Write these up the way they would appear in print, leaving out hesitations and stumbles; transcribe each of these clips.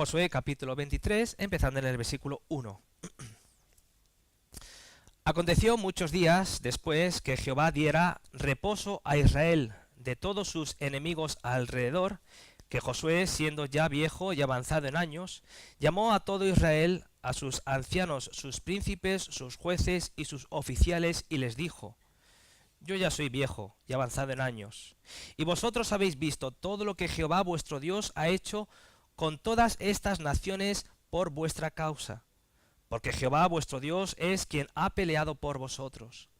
Josué capítulo 23, empezando en el versículo 1. Aconteció muchos días después que Jehová diera reposo a Israel de todos sus enemigos alrededor, que Josué, siendo ya viejo y avanzado en años, llamó a todo Israel, a sus ancianos, sus príncipes, sus jueces y sus oficiales, y les dijo: Yo ya soy viejo y avanzado en años, y vosotros habéis visto todo lo que Jehová vuestro Dios ha hecho con todas estas naciones por vuestra causa, porque Jehová vuestro Dios es quien ha peleado por vosotros.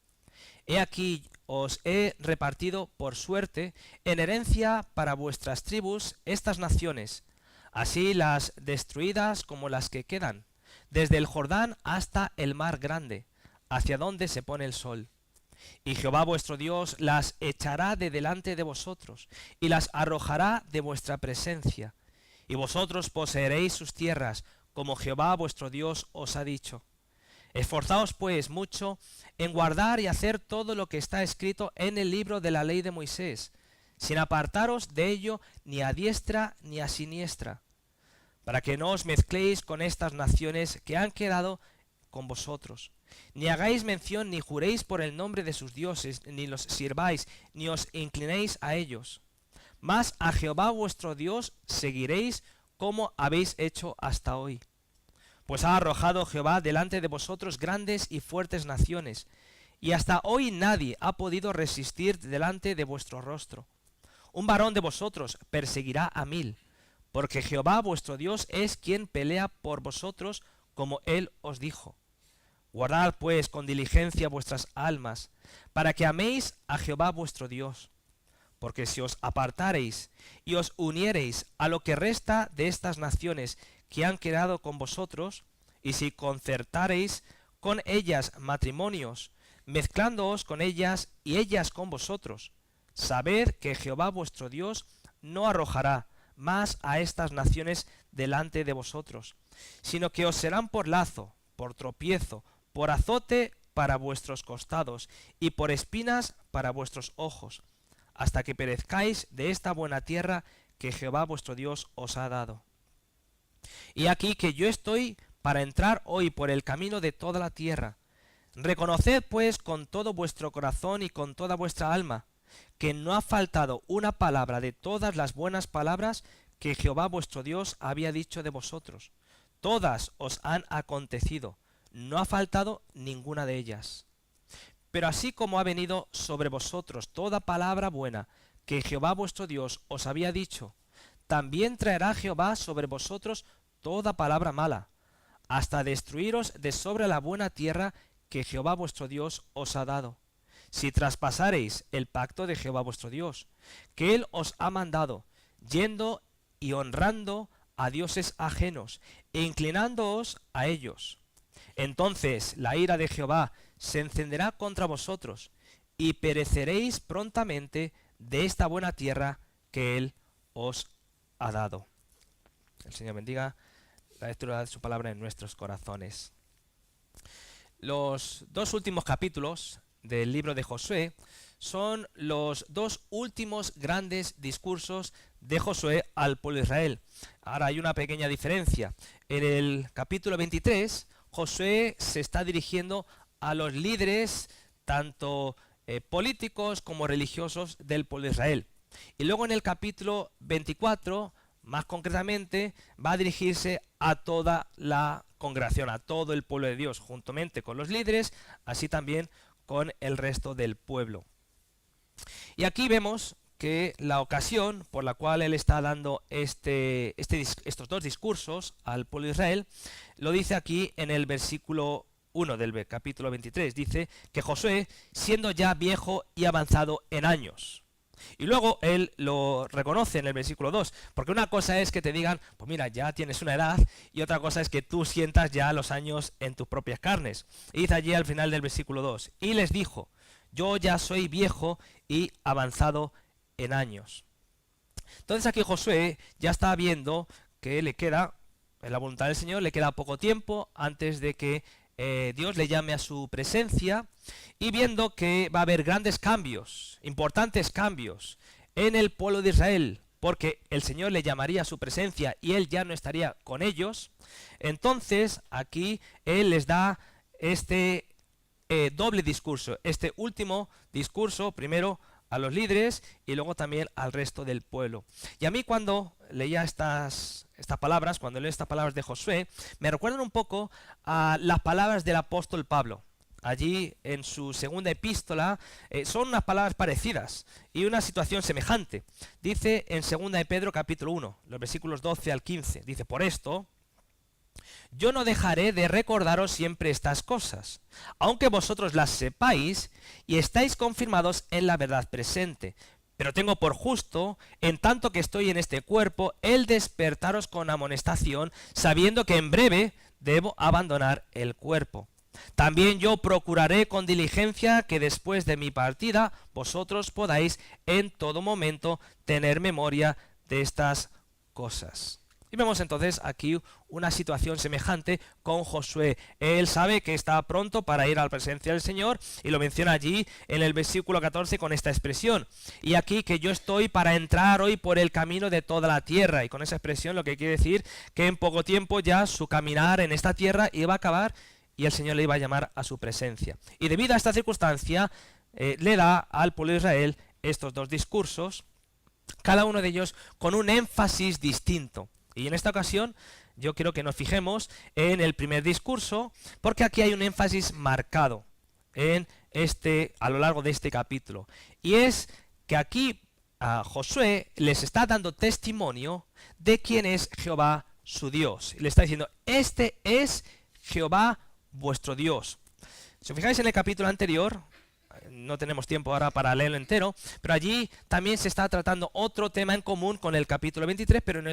He aquí os he repartido por suerte en herencia para vuestras tribus estas naciones, así las destruidas como las que quedan, desde el Jordán hasta el mar grande, hacia donde se pone el sol. Y Jehová vuestro Dios las echará de delante de vosotros, y las arrojará de vuestra presencia, y vosotros poseeréis sus tierras, como Jehová vuestro Dios os ha dicho. Esforzaos pues mucho en guardar y hacer todo lo que está escrito en el libro de la ley de Moisés, sin apartaros de ello ni a diestra ni a siniestra, para que no os mezcléis con estas naciones que han quedado con vosotros, ni hagáis mención ni juréis por el nombre de sus dioses, ni los sirváis, ni os inclinéis a ellos. Mas a Jehová vuestro Dios seguiréis como habéis hecho hasta hoy. Pues ha arrojado Jehová delante de vosotros grandes y fuertes naciones, y hasta hoy nadie ha podido resistir delante de vuestro rostro. Un varón de vosotros perseguirá a 1000, porque Jehová vuestro Dios es quien pelea por vosotros, como él os dijo. Guardad pues con diligencia vuestras almas, para que améis a Jehová vuestro Dios. Porque si os apartareis y os uniereis a lo que resta de estas naciones que han quedado con vosotros, y si concertareis con ellas matrimonios, mezclándoos con ellas y ellas con vosotros, sabed que Jehová vuestro Dios no arrojará más a estas naciones delante de vosotros, sino que os serán por lazo, por tropiezo, por azote para vuestros costados, y por espinas para vuestros ojos, hasta que perezcáis de esta buena tierra que Jehová vuestro Dios os ha dado. Y aquí que yo estoy para entrar hoy por el camino de toda la tierra. Reconoced pues con todo vuestro corazón y con toda vuestra alma, que no ha faltado una palabra de todas las buenas palabras que Jehová vuestro Dios había dicho de vosotros. Todas os han acontecido, no ha faltado ninguna de ellas. Pero así como ha venido sobre vosotros toda palabra buena que Jehová vuestro Dios os había dicho, también traerá Jehová sobre vosotros toda palabra mala, hasta destruiros de sobre la buena tierra que Jehová vuestro Dios os ha dado, si traspasareis el pacto de Jehová vuestro Dios, que él os ha mandado, yendo y honrando a dioses ajenos, e inclinándoos a ellos. Entonces la ira de Jehová se encenderá contra vosotros, y pereceréis prontamente de esta buena tierra que él os ha dado. El Señor bendiga la lectura de su palabra en nuestros corazones. Los dos últimos capítulos del libro de Josué son los dos últimos grandes discursos de Josué al pueblo de Israel. Ahora hay una pequeña diferencia. En el capítulo 23, Josué se está dirigiendo a los líderes, tanto políticos como religiosos del pueblo de Israel. Y luego en el capítulo 24, más concretamente, va a dirigirse a toda la congregación, a todo el pueblo de Dios, juntamente con los líderes, así también con el resto del pueblo. Y aquí vemos que la ocasión por la cual él está dando estos dos discursos al pueblo de Israel, lo dice aquí en el versículo 1 del capítulo 23. Dice que Josué, siendo ya viejo y avanzado en años. Y luego él lo reconoce en el versículo 2, porque una cosa es que te digan, pues mira, ya tienes una edad, y otra cosa es que tú sientas ya los años en tus propias carnes. Y dice allí al final del versículo 2, y les dijo: yo ya soy viejo y avanzado en años. Entonces aquí Josué ya está viendo que le queda, en la voluntad del Señor, le queda poco tiempo antes de que Dios le llame a su presencia, y viendo que va a haber grandes cambios, importantes cambios en el pueblo de Israel, porque el Señor le llamaría a su presencia y él ya no estaría con ellos, entonces aquí él les da este doble discurso, este último discurso, primero a los líderes y luego también al resto del pueblo. Y a mí cuando leía estas palabras, cuando leo estas palabras de Josué, me recuerdan un poco a las palabras del apóstol Pablo. Allí en su segunda epístola son unas palabras parecidas y una situación semejante. Dice en 2 de Pedro capítulo 1, los versículos 12 al 15, dice: por esto, yo no dejaré de recordaros siempre estas cosas, aunque vosotros las sepáis y estáis confirmados en la verdad presente. Pero tengo por justo, en tanto que estoy en este cuerpo, el despertaros con amonestación, sabiendo que en breve debo abandonar el cuerpo. También yo procuraré con diligencia que después de mi partida vosotros podáis en todo momento tener memoria de estas cosas. Y vemos entonces aquí una situación semejante con Josué. Él sabe que está pronto para ir a la presencia del Señor y lo menciona allí en el versículo 14 con esta expresión: y aquí que yo estoy para entrar hoy por el camino de toda la tierra. Y con esa expresión lo que quiere decir que en poco tiempo ya su caminar en esta tierra iba a acabar y el Señor le iba a llamar a su presencia. Y debido a esta circunstancia le da al pueblo de Israel estos dos discursos, cada uno de ellos con un énfasis distinto. Y en esta ocasión yo quiero que nos fijemos en el primer discurso, porque aquí hay un énfasis marcado a lo largo de este capítulo. Y es que aquí a Josué les está dando testimonio de quién es Jehová su Dios. Y le está diciendo: este es Jehová vuestro Dios. Si os fijáis en el capítulo anterior, no tenemos tiempo ahora para leerlo entero, pero allí también se está tratando otro tema en común con el capítulo 23, pero en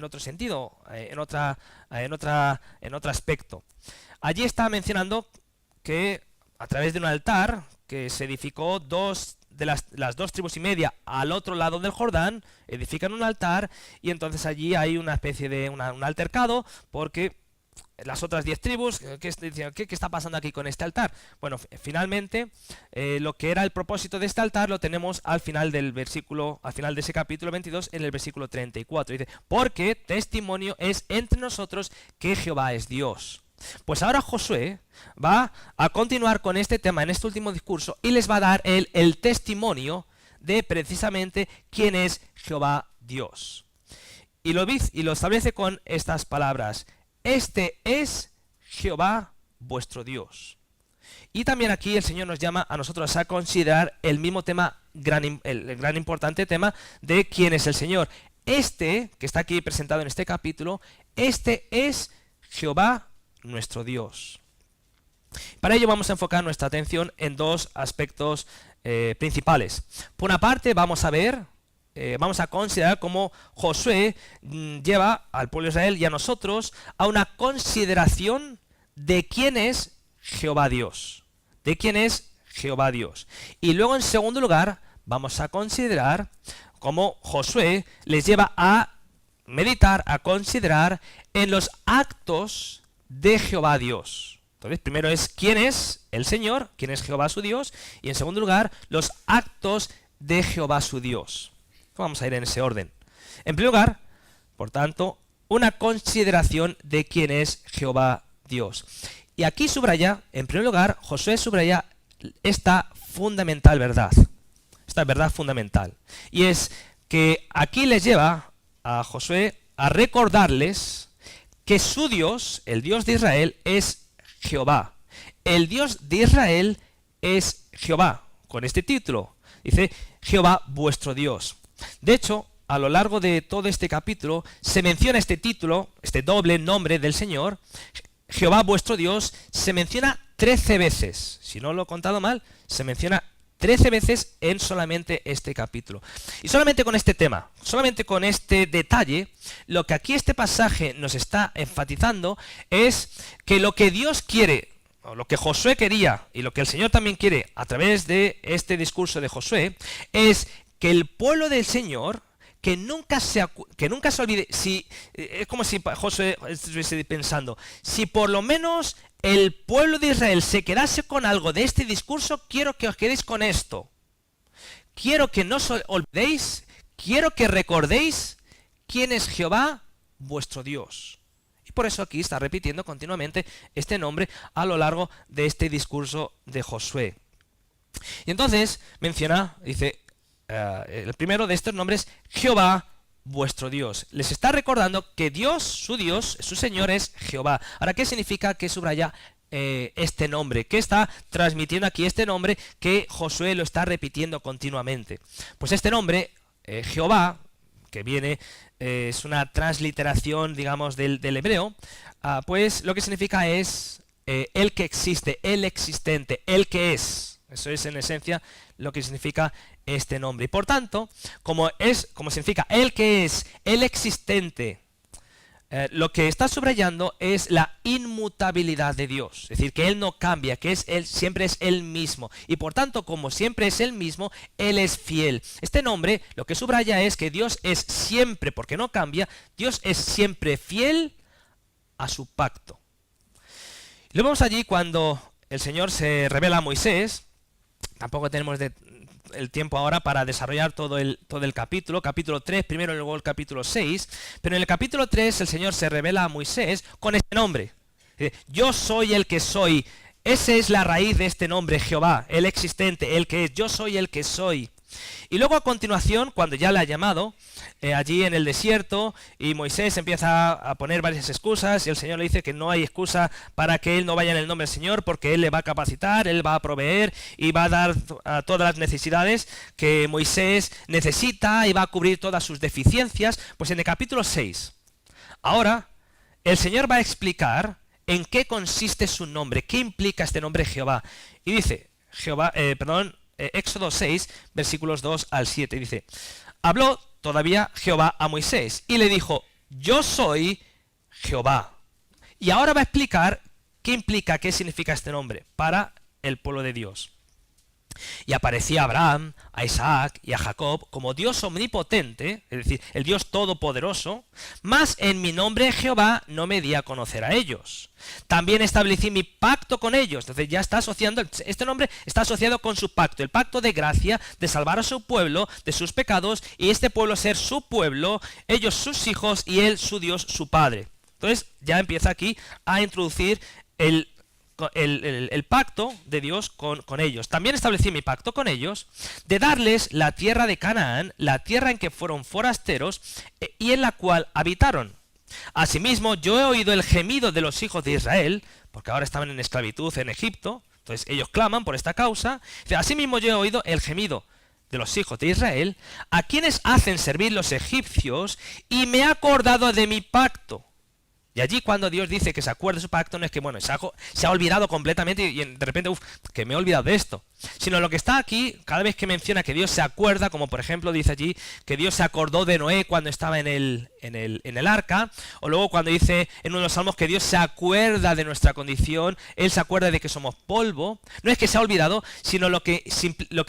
otro sentido, en otro aspecto. Allí está mencionando que a través de un altar que se edificó las dos tribus y media al otro lado del Jordán, edifican un altar y entonces allí hay una especie de un altercado porque las otras 10 tribus, ¿qué está pasando aquí con este altar? Bueno, finalmente lo que era el propósito de este altar lo tenemos al final del versículo, al final de ese capítulo 22, en el versículo 34. Dice: porque testimonio es entre nosotros que Jehová es Dios. Pues ahora Josué va a continuar con este tema en este último discurso y les va a dar el testimonio de precisamente quién es Jehová Dios. Y lo establece con estas palabras: este es Jehová vuestro Dios. Y también aquí el Señor nos llama a nosotros a considerar el mismo tema, el gran importante tema de quién es el Señor. Este, que está aquí presentado en este capítulo, este es Jehová nuestro Dios. Para ello vamos a enfocar nuestra atención en dos aspectos principales. Por una parte vamos a considerar cómo Josué lleva al pueblo de Israel y a nosotros a una consideración de quién es Jehová Dios. De quién es Jehová Dios. Y luego, en segundo lugar, vamos a considerar cómo Josué les lleva a meditar, a considerar en los actos de Jehová Dios. Entonces, primero es quién es el Señor, quién es Jehová su Dios, y en segundo lugar, los actos de Jehová su Dios. Vamos a ir en ese orden. En primer lugar, por tanto, una consideración de quién es Jehová Dios. Y aquí subraya, en primer lugar, Josué subraya esta fundamental verdad. Esta verdad fundamental. Y es que aquí les lleva a Josué a recordarles que su Dios, el Dios de Israel, es Jehová. El Dios de Israel es Jehová. Con este título dice: Jehová vuestro Dios. De hecho, a lo largo de todo este capítulo se menciona este título, este doble nombre del Señor, Jehová vuestro Dios, se menciona 13 veces. Si no lo he contado mal, se menciona 13 veces en solamente este capítulo. Y solamente con este tema, solamente con este detalle, lo que aquí este pasaje nos está enfatizando es que lo que Dios quiere, o lo que Josué quería, y lo que el Señor también quiere a través de este discurso de Josué, es que el pueblo del Señor, que nunca se olvide, es como si Josué estuviese pensando, si por lo menos el pueblo de Israel se quedase con algo de este discurso, quiero que os quedéis con esto. Quiero que no os olvidéis quiero que recordéis quién es Jehová vuestro Dios. Y por eso aquí está repitiendo continuamente este nombre a lo largo de este discurso de Josué. Y entonces menciona, dice, el primero de estos nombres, Jehová vuestro Dios. Les está recordando que Dios, su Señor es Jehová. Ahora, ¿qué significa que subraya este nombre? ¿Qué está transmitiendo aquí este nombre que Josué lo está repitiendo continuamente? Pues este nombre, Jehová, que viene, es una transliteración, digamos, del hebreo, pues lo que significa es el que existe, el existente, el que es. Eso es en esencia lo que significa este nombre. Y por tanto, como significa el que es, el existente, lo que está subrayando es la inmutabilidad de Dios. Es decir, que Él no cambia, que Él siempre es Él mismo. Y por tanto, como siempre es Él mismo, Él es fiel. Este nombre lo que subraya es que Dios es siempre, porque no cambia, Dios es siempre fiel a su pacto. Lo vemos allí cuando el Señor se revela a Moisés. Tampoco tenemos el tiempo ahora para desarrollar todo el capítulo 3 primero y luego el capítulo 6, pero en el capítulo 3 el Señor se revela a Moisés con este nombre. Yo soy el que soy. Esa es la raíz de este nombre, Jehová, el existente, el que es. Yo soy el que soy. Y luego a continuación, cuando ya le ha llamado, allí en el desierto, y Moisés empieza a poner varias excusas, y el Señor le dice que no hay excusa para que él no vaya en el nombre del Señor, porque Él le va a capacitar, Él va a proveer, y va a dar todas las necesidades que Moisés necesita, y va a cubrir todas sus deficiencias. Pues en el capítulo 6, ahora, el Señor va a explicar en qué consiste su nombre, qué implica este nombre Jehová. Y dice, Éxodo 6, versículos 2 al 7, dice: habló todavía Jehová a Moisés y le dijo: yo soy Jehová. Y ahora va a explicar qué implica, qué significa este nombre para el pueblo de Dios. Y aparecía a Abraham, a Isaac y a Jacob como Dios omnipotente, es decir, el Dios todopoderoso, mas en mi nombre Jehová no me di a conocer a ellos. También establecí mi pacto con ellos. Entonces ya está asociando, este nombre está asociado con su pacto, el pacto de gracia, de salvar a su pueblo de sus pecados, y este pueblo ser su pueblo, ellos sus hijos y él su Dios, su Padre. Entonces ya empieza aquí a introducir el pacto de Dios con ellos. También establecí mi pacto con ellos de darles la tierra de Canaán, la tierra en que fueron forasteros y en la cual habitaron. Asimismo, yo he oído el gemido de los hijos de Israel, porque ahora estaban en esclavitud en Egipto, entonces ellos claman por esta causa. Asimismo, yo he oído el gemido de los hijos de Israel, a quienes hacen servir los egipcios, y me he acordado de mi pacto. Y allí cuando Dios dice que se acuerda de su pacto, no es que, bueno, se ha olvidado completamente y de repente, que me he olvidado de esto. Sino lo que está aquí, cada vez que menciona que Dios se acuerda, como por ejemplo dice allí que Dios se acordó de Noé cuando estaba en el arca, o luego cuando dice en uno de los salmos que Dios se acuerda de nuestra condición, Él se acuerda de que somos polvo. No es que se ha olvidado, sino lo que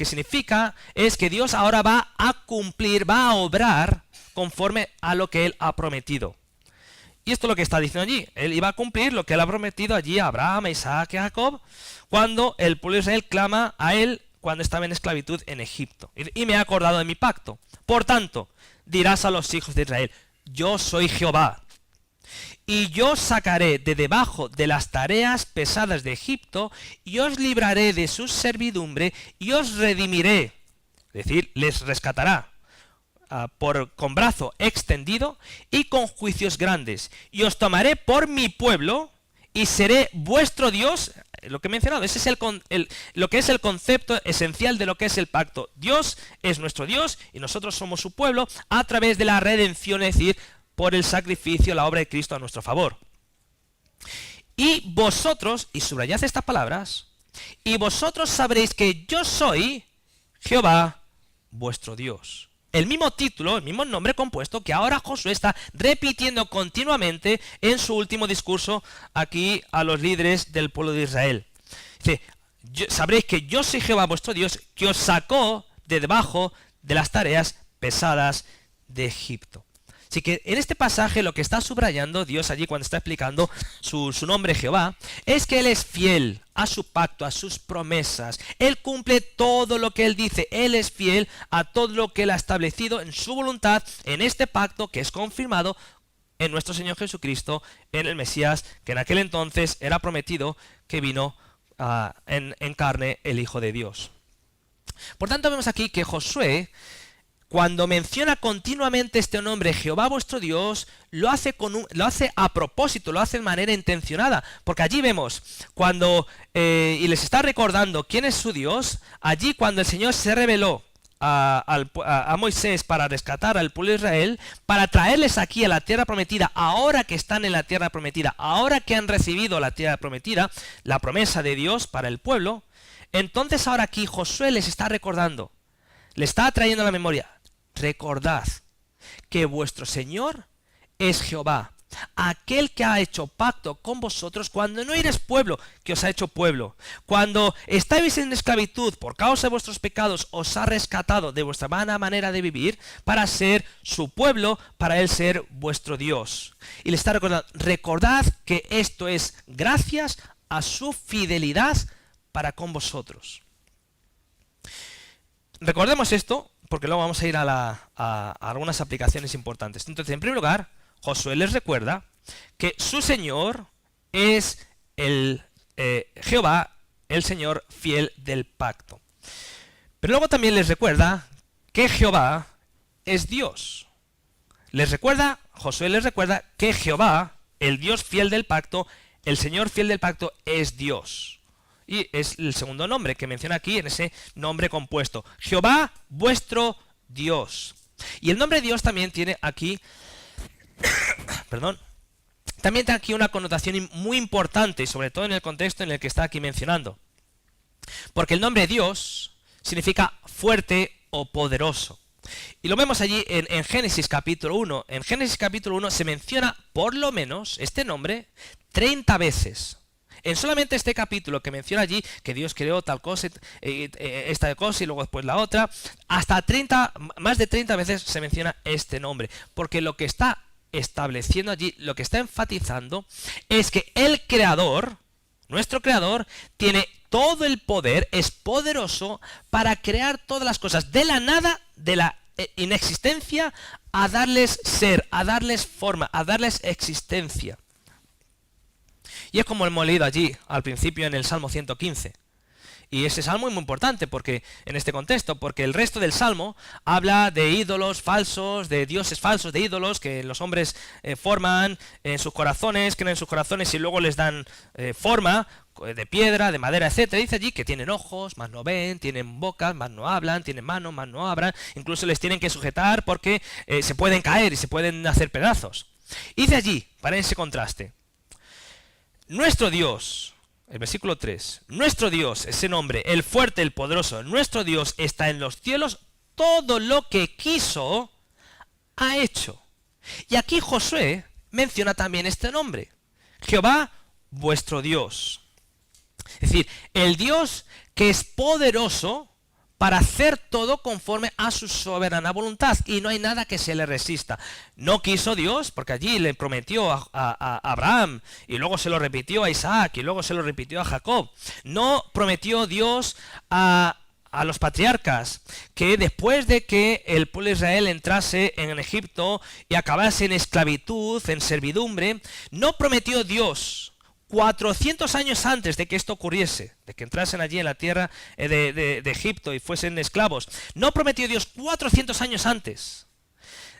significa es que Dios ahora va a cumplir, va a obrar conforme a lo que Él ha prometido. Y esto es lo que está diciendo allí. Él iba a cumplir lo que Él ha prometido allí a Abraham, a Isaac y a Jacob, cuando el pueblo de Israel clama a Él cuando estaba en esclavitud en Egipto. Y me he acordado de mi pacto. Por tanto, dirás a los hijos de Israel: yo soy Jehová, y yo os sacaré de debajo de las tareas pesadas de Egipto, y os libraré de su servidumbre, y os redimiré. Es decir, les rescatará. Con brazo extendido y con juicios grandes, y os tomaré por mi pueblo y seré vuestro Dios. Lo que he mencionado, ese es lo que es el concepto esencial de lo que es el pacto. Dios es nuestro Dios y nosotros somos su pueblo a través de la redención, es decir, por el sacrificio, la obra de Cristo a nuestro favor. Y vosotros, y subrayad estas palabras, y vosotros sabréis que yo soy Jehová vuestro Dios. El mismo título, el mismo nombre compuesto que ahora Josué está repitiendo continuamente en su último discurso aquí a los líderes del pueblo de Israel. Dice: sabréis que yo soy Jehová vuestro Dios, que os sacó de debajo de las tareas pesadas de Egipto. Así que en este pasaje lo que está subrayando Dios allí cuando está explicando su nombre Jehová, es que Él es fiel a su pacto, a sus promesas. Él cumple todo lo que Él dice. Él es fiel a todo lo que Él ha establecido en su voluntad, en este pacto que es confirmado en nuestro Señor Jesucristo, en el Mesías, que en aquel entonces era prometido que vino en carne el Hijo de Dios. Por tanto, vemos aquí que Josué, cuando menciona continuamente este nombre, Jehová vuestro Dios, lo hace a propósito, lo hace de manera intencionada, porque allí vemos y les está recordando quién es su Dios, allí cuando el Señor se reveló a Moisés para rescatar al pueblo de Israel, para traerles aquí a la tierra prometida, ahora que están en la tierra prometida, ahora que han recibido la tierra prometida, la promesa de Dios para el pueblo, entonces ahora aquí Josué les está recordando, le está trayendo a la memoria: recordad que vuestro Señor es Jehová, aquel que ha hecho pacto con vosotros cuando no eres pueblo, que os ha hecho pueblo. Cuando estáis en esclavitud por causa de vuestros pecados, os ha rescatado de vuestra vana manera de vivir para ser su pueblo, para Él ser vuestro Dios. Y le está recordando: recordad que esto es gracias a su fidelidad para con vosotros. Recordemos esto, porque luego vamos a ir a algunas aplicaciones importantes. Entonces, en primer lugar, Josué les recuerda que su Señor es el Jehová, el Señor fiel del pacto. Pero luego también les recuerda que Jehová es Dios. Josué les recuerda que Jehová, el Dios fiel del pacto, el Señor fiel del pacto, es Dios. Y es el segundo nombre que menciona aquí en ese nombre compuesto: Jehová vuestro Dios. Y el nombre Dios también tiene aquí también tiene aquí una connotación muy importante, y sobre todo en el contexto en el que está aquí mencionando. Porque el nombre Dios significa fuerte o poderoso. Y lo vemos allí en Génesis capítulo 1. En Génesis capítulo 1 se menciona por lo menos este nombre 30 veces. En solamente este capítulo que menciona allí que Dios creó tal cosa, esta cosa y luego después la otra, más de 30 veces se menciona este nombre. Porque lo que está estableciendo allí, lo que está enfatizando, es que el Creador, nuestro Creador, tiene todo el poder, es poderoso para crear todas las cosas de la nada, de la inexistencia, a darles ser, a darles forma, a darles existencia. Y es como hemos leído allí al principio en el Salmo 115. Y ese salmo es muy importante porque en este contexto, porque el resto del salmo habla de ídolos falsos, de dioses falsos, de ídolos que los hombres forman en sus corazones, creen en sus corazones y luego les dan forma de piedra, de madera, etcétera. Dice allí que tienen ojos, mas no ven, tienen bocas, mas no hablan, tienen manos, mas no abran, incluso les tienen que sujetar porque se pueden caer y se pueden hacer pedazos. Y dice allí, para ese contraste: nuestro Dios, el versículo 3, nuestro Dios, ese nombre, el fuerte, el poderoso, nuestro Dios está en los cielos, todo lo que quiso, ha hecho. Y aquí Josué menciona también este nombre: Jehová, vuestro Dios. Es decir, el Dios que es poderoso para hacer todo conforme a su soberana voluntad, y no hay nada que se le resista. No quiso Dios, porque allí le prometió a Abraham, y luego se lo repitió a Isaac, y luego se lo repitió a Jacob. No prometió Dios a los patriarcas que después de que el pueblo de Israel entrase en Egipto y acabase en esclavitud, en servidumbre, no prometió Dios 400 años antes de que esto ocurriese, de que entrasen allí en la tierra de Egipto y fuesen esclavos. No prometió Dios 400 años antes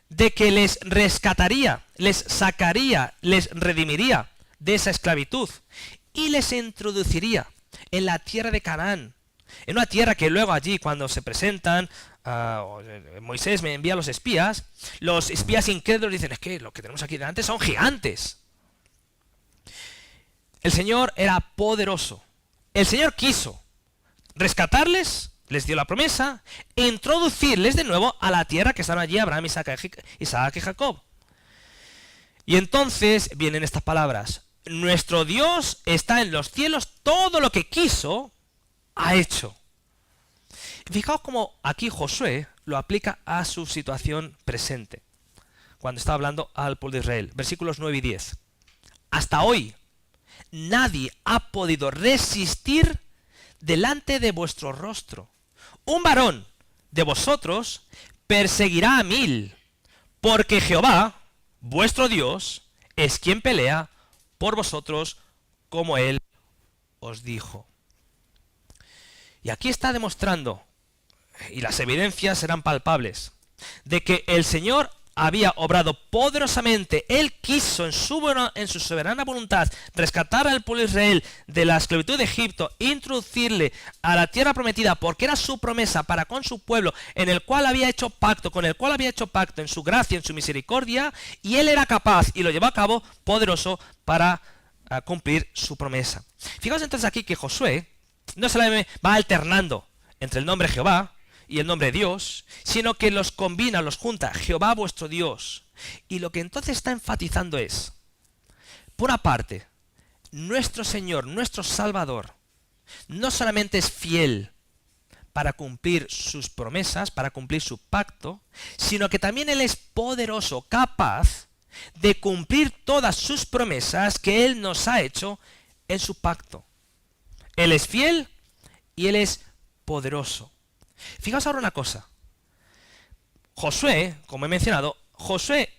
de que les rescataría, les sacaría, les redimiría de esa esclavitud y les introduciría en la tierra de Canaán. En una tierra que luego allí, cuando se presentan, Moisés me envía a los espías incrédulos dicen: es que lo que tenemos aquí delante son gigantes. El Señor era poderoso. El Señor quiso rescatarles, les dio la promesa, e introducirles de nuevo a la tierra que estaban allí Abraham, Isaac y Jacob. Y entonces vienen estas palabras: nuestro Dios está en los cielos, todo lo que quiso, ha hecho. Fijaos cómo aquí Josué lo aplica a su situación presente. cuando está hablando al pueblo de Israel. Versículos 9 y 10. Hasta hoy nadie ha podido resistir delante de vuestro rostro. Un varón de vosotros perseguirá a 1000, porque Jehová, vuestro Dios, es quien pelea por vosotros, como él os dijo. Y aquí está demostrando, y las evidencias serán palpables, de que el Señor había obrado poderosamente. Él quiso en su soberana voluntad rescatar al pueblo de Israel de la esclavitud de Egipto, introducirle a la tierra prometida, porque era su promesa para con su pueblo, en el cual había hecho pacto, con el cual había hecho pacto en su gracia, en su misericordia, y él era capaz, y lo llevó a cabo, poderoso, para cumplir su promesa. Fijaos entonces aquí que Josué no se va alternando entre el nombre Jehová y el nombre Dios, sino que los combina, los junta, Jehová vuestro Dios. Y lo que entonces está enfatizando es, por una parte, nuestro Señor, nuestro Salvador, no solamente es fiel para cumplir sus promesas, para cumplir su pacto, sino que también Él es poderoso, capaz de cumplir todas sus promesas que Él nos ha hecho en su pacto. Él es fiel y Él es poderoso. Fijaos ahora una cosa. Josué, como he mencionado, Josué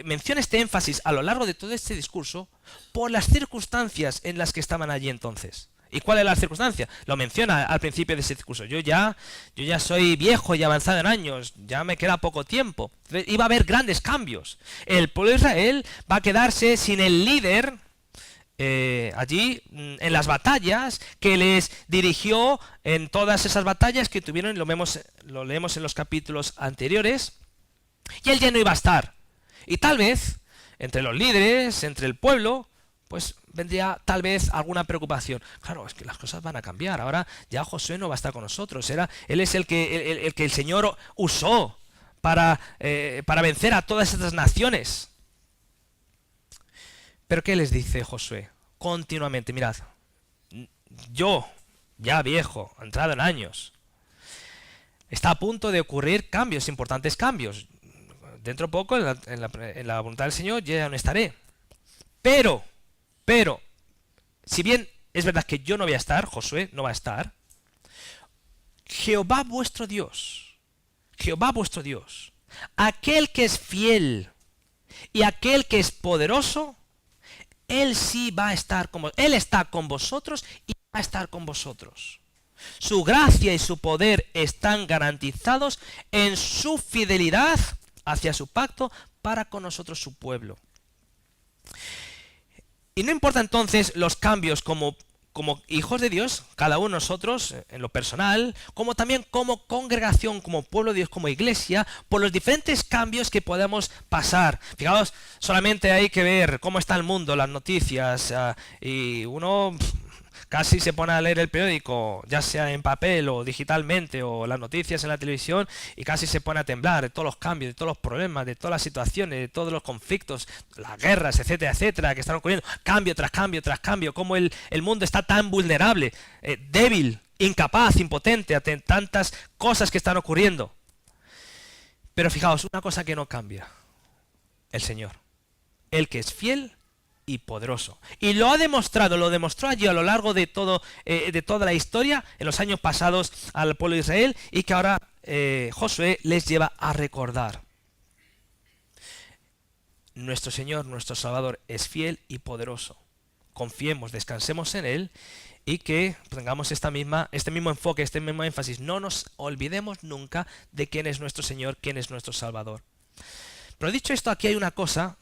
menciona este énfasis a lo largo de todo este discurso por las circunstancias en las que estaban allí entonces. ¿Y cuál es la circunstancia? Lo menciona al principio de ese discurso. Yo ya soy viejo y avanzado en años, ya me queda poco tiempo. Iba a haber grandes cambios. El pueblo de Israel va a quedarse sin el líder allí en las batallas que les dirigió en todas esas batallas que tuvieron, lo leemos en los capítulos anteriores, y él ya no iba a estar. Y tal vez, entre los líderes, entre el pueblo, pues vendría tal vez alguna preocupación. Claro, es que las cosas van a cambiar. Ahora ya Josué no va a estar con nosotros. Él es el que el Señor usó para vencer a todas estas naciones. Pero ¿qué les dice Josué? Continuamente, mirad, yo, ya viejo, entrado en años, está a punto de ocurrir cambios, importantes cambios. Dentro de poco, en la voluntad del Señor, yo ya no estaré. Pero, si bien es verdad que yo no voy a estar, Josué no va a estar, Jehová vuestro Dios, aquel que es fiel y aquel que es poderoso, Él sí va a estar Él está con vosotros y va a estar con vosotros. Su gracia y su poder están garantizados en su fidelidad hacia su pacto para con nosotros, su pueblo. Y no importa entonces los cambios como hijos de Dios, cada uno de nosotros, en lo personal, como también como congregación, como pueblo de Dios, como iglesia, por los diferentes cambios que podemos pasar. Fijaos, solamente hay que ver cómo está el mundo, las noticias, y uno casi se pone a leer el periódico, ya sea en papel o digitalmente, o las noticias en la televisión, y casi se pone a temblar de todos los cambios, de todos los problemas, de todas las situaciones, de todos los conflictos, las guerras, etcétera, etcétera, que están ocurriendo, cambio tras cambio tras cambio, cómo el mundo está tan vulnerable, débil, incapaz, impotente ante tantas cosas que están ocurriendo. Pero fijaos, una cosa que no cambia: el Señor, el que es fiel y poderoso. Y lo demostró allí a lo largo de toda la historia, en los años pasados al pueblo de Israel, y que ahora Josué les lleva a recordar. Nuestro Señor, nuestro Salvador, es fiel y poderoso. Confiemos, descansemos en Él, y que tengamos este mismo enfoque, este mismo énfasis. No nos olvidemos nunca de quién es nuestro Señor, quién es nuestro Salvador. Pero dicho esto, aquí hay una cosa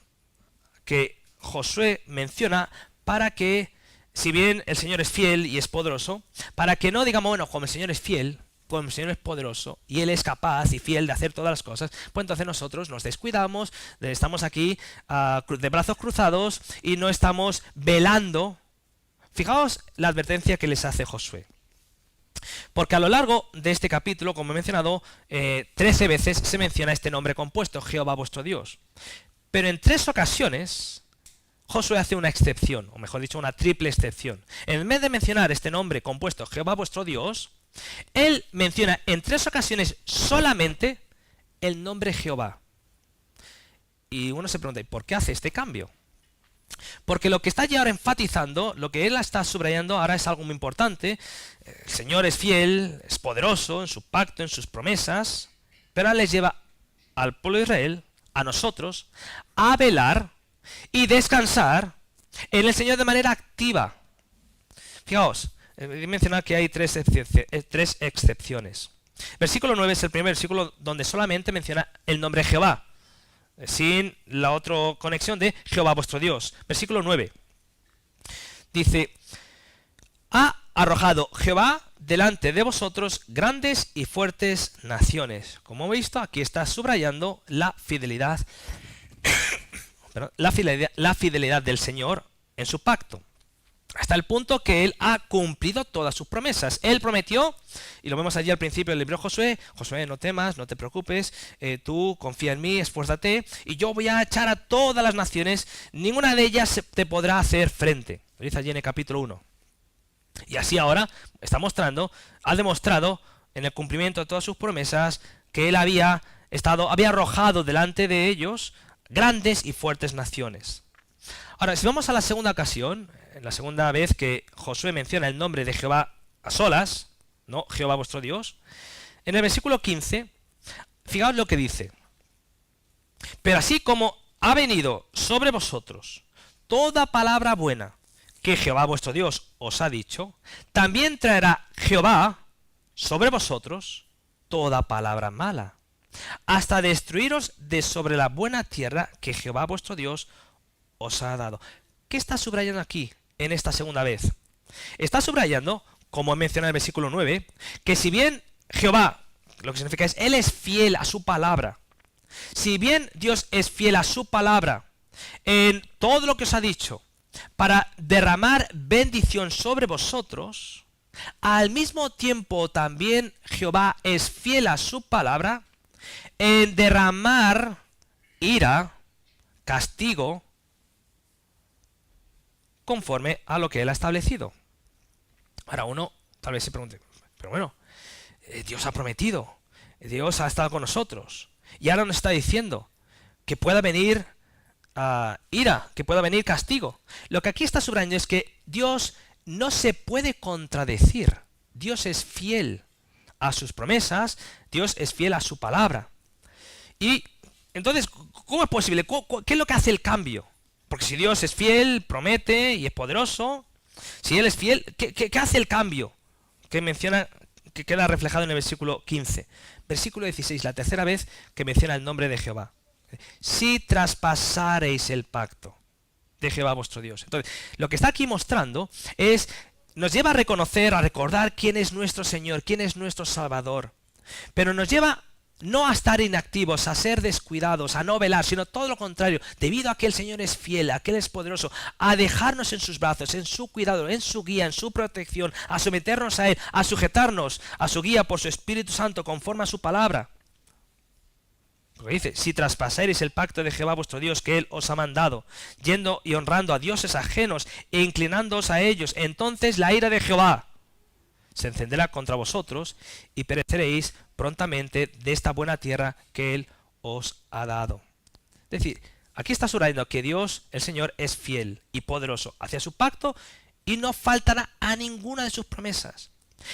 que Josué menciona para que, si bien el Señor es fiel y es poderoso, para que no digamos, bueno, como el Señor es fiel, como el Señor es poderoso y Él es capaz y fiel de hacer todas las cosas, pues entonces nosotros nos descuidamos, estamos aquí de brazos cruzados y no estamos velando. Fijaos la advertencia que les hace Josué. Porque a lo largo de este capítulo, como he mencionado, 13 veces se menciona este nombre compuesto, Jehová vuestro Dios. Pero en 3 ocasiones Josué hace una excepción, o mejor dicho, una triple excepción. En vez de mencionar este nombre compuesto, Jehová vuestro Dios, él menciona en 3 ocasiones solamente el nombre Jehová. Y uno se pregunta, ¿y por qué hace este cambio? Porque lo que está ya ahora enfatizando, lo que él está subrayando ahora es algo muy importante. El Señor es fiel, es poderoso en su pacto, en sus promesas, pero ahora les lleva al pueblo de Israel, a nosotros, a velar y descansar en el Señor de manera activa. Fijaos, he mencionado que hay tres excepciones. Versículo 9 es el primer versículo donde solamente menciona el nombre Jehová, sin la otra conexión de Jehová vuestro Dios. Versículo 9. Dice, ha arrojado Jehová delante de vosotros grandes y fuertes naciones. Como he visto, aquí está subrayando la fidelidad, la fidelidad del Señor en su pacto. Hasta el punto que Él ha cumplido todas sus promesas. Él prometió, y lo vemos allí al principio del libro de Josué, Josué, no temas, no te preocupes, tú confía en mí, esfuérzate, y yo voy a echar a todas las naciones, ninguna de ellas te podrá hacer frente. Lo dice allí en el capítulo 1. Y así ahora ha demostrado en el cumplimiento de todas sus promesas que Él había arrojado delante de ellos grandes y fuertes naciones. Ahora, si vamos a la segunda ocasión, en la segunda vez que Josué menciona el nombre de Jehová a solas, no Jehová vuestro Dios, en el versículo 15, fijaos lo que dice. Pero así como ha venido sobre vosotros toda palabra buena que Jehová vuestro Dios os ha dicho, también traerá Jehová sobre vosotros toda palabra mala, hasta destruiros de sobre la buena tierra que Jehová vuestro Dios os ha dado. ¿Qué está subrayando aquí en esta segunda vez? Está subrayando, como menciona el versículo 9, que si bien Jehová, lo que significa es, Él es fiel a su palabra, si bien Dios es fiel a su palabra en todo lo que os ha dicho, para derramar bendición sobre vosotros, al mismo tiempo también Jehová es fiel a su palabra en derramar ira, castigo, conforme a lo que Él ha establecido. Ahora uno tal vez se pregunte, pero bueno, Dios ha prometido, Dios ha estado con nosotros, y ahora nos está diciendo que pueda venir ira, que pueda venir castigo. Lo que aquí está subrayando es que Dios no se puede contradecir. Dios es fiel a sus promesas, Dios es fiel a su palabra. Y entonces, ¿cómo es posible? ¿Qué es lo que hace el cambio? Porque si Dios es fiel, promete y es poderoso, si Él es fiel, ¿qué hace el cambio? Que menciona, que queda reflejado en el versículo 15. Versículo 16, la tercera vez que menciona el nombre de Jehová. Si traspasareis el pacto de Jehová vuestro Dios. Entonces, lo que está aquí mostrando nos lleva a reconocer, a recordar quién es nuestro Señor, quién es nuestro Salvador. Pero nos lleva no a estar inactivos, a ser descuidados, a no velar, sino todo lo contrario, debido a que el Señor es fiel, a que Él es poderoso, a dejarnos en sus brazos, en su cuidado, en su guía, en su protección, a someternos a Él, a sujetarnos a su guía por su Espíritu Santo, conforme a su palabra. Porque dice, si traspasaréis el pacto de Jehová vuestro Dios que Él os ha mandado, yendo y honrando a dioses ajenos e inclinándoos a ellos, entonces la ira de Jehová se encenderá contra vosotros y pereceréis prontamente de esta buena tierra que Él os ha dado. Es decir, aquí está subrayando que Dios, el Señor, es fiel y poderoso hacia su pacto y no faltará a ninguna de sus promesas.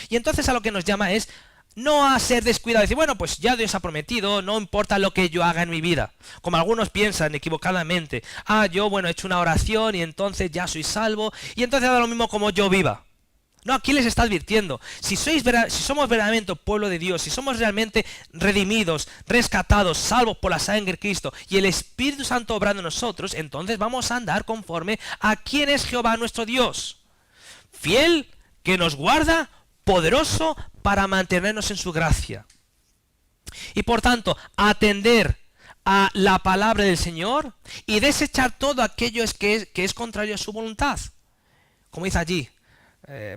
Y entonces a lo que nos llama es no a ser descuidado, decir, bueno, pues ya Dios ha prometido, no importa lo que yo haga en mi vida. Como algunos piensan equivocadamente, yo, bueno, he hecho una oración y entonces ya soy salvo y entonces da lo mismo como yo viva. No, aquí les está advirtiendo, si somos verdaderamente pueblo de Dios, si somos realmente redimidos, rescatados, salvos por la sangre de Cristo y el Espíritu Santo obrando en nosotros, entonces vamos a andar conforme a quién es Jehová nuestro Dios. Fiel, que nos guarda, poderoso para mantenernos en su gracia. Y por tanto, atender a la palabra del Señor y desechar todo aquello que es contrario a su voluntad. Como dice allí,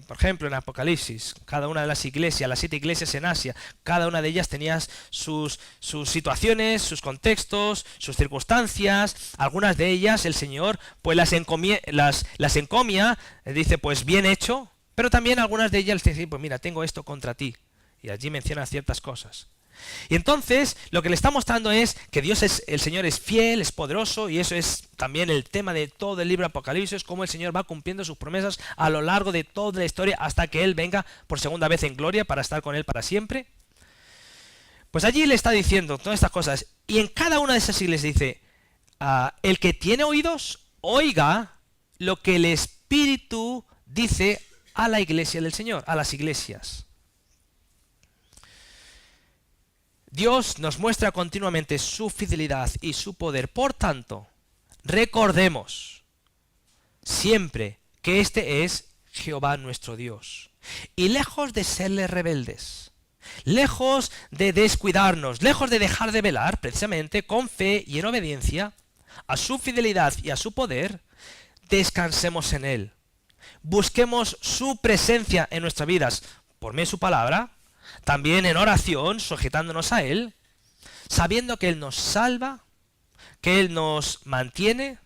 por ejemplo, en Apocalipsis, cada una de las 7 iglesias en Asia, cada una de ellas tenía sus situaciones, sus contextos, sus circunstancias. Algunas de ellas el Señor pues las encomia, dice pues bien hecho, pero también algunas de ellas dice, pues mira, tengo esto contra ti. Y allí menciona ciertas cosas. Y entonces lo que le está mostrando es que el Señor es fiel, es poderoso, y eso es también el tema de todo el libro de Apocalipsis, cómo el Señor va cumpliendo sus promesas a lo largo de toda la historia hasta que Él venga por segunda vez en gloria para estar con Él para siempre. Pues allí le está diciendo todas estas cosas, y en cada una de esas iglesias dice, el que tiene oídos, oiga lo que el Espíritu dice a la iglesia del Señor, a las iglesias. Dios nos muestra continuamente su fidelidad y su poder. Por tanto, recordemos siempre que este es Jehová nuestro Dios. Y lejos de serle rebeldes, lejos de descuidarnos, lejos de dejar de velar precisamente con fe y en obediencia a su fidelidad y a su poder, descansemos en Él. Busquemos su presencia en nuestras vidas por medio de su palabra, también en oración, sujetándonos a Él, sabiendo que Él nos salva, que Él nos mantiene,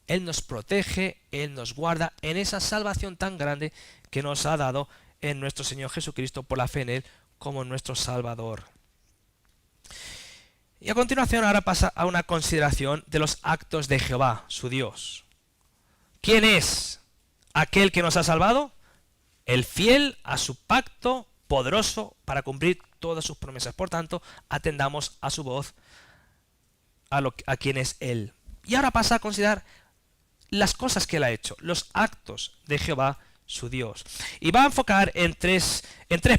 Él nos protege, Él nos guarda en esa salvación tan grande que nos ha dado en nuestro Señor Jesucristo por la fe en Él como nuestro Salvador. Y a continuación ahora pasa a una consideración de los actos de Jehová, su Dios. ¿Quién es aquel que nos ha salvado? El fiel a su pacto, poderoso para cumplir todas sus promesas. Por tanto, atendamos a su voz, a quien es Él. Y ahora pasa a considerar las cosas que Él ha hecho, los actos de Jehová, su Dios. Y va a enfocar en tres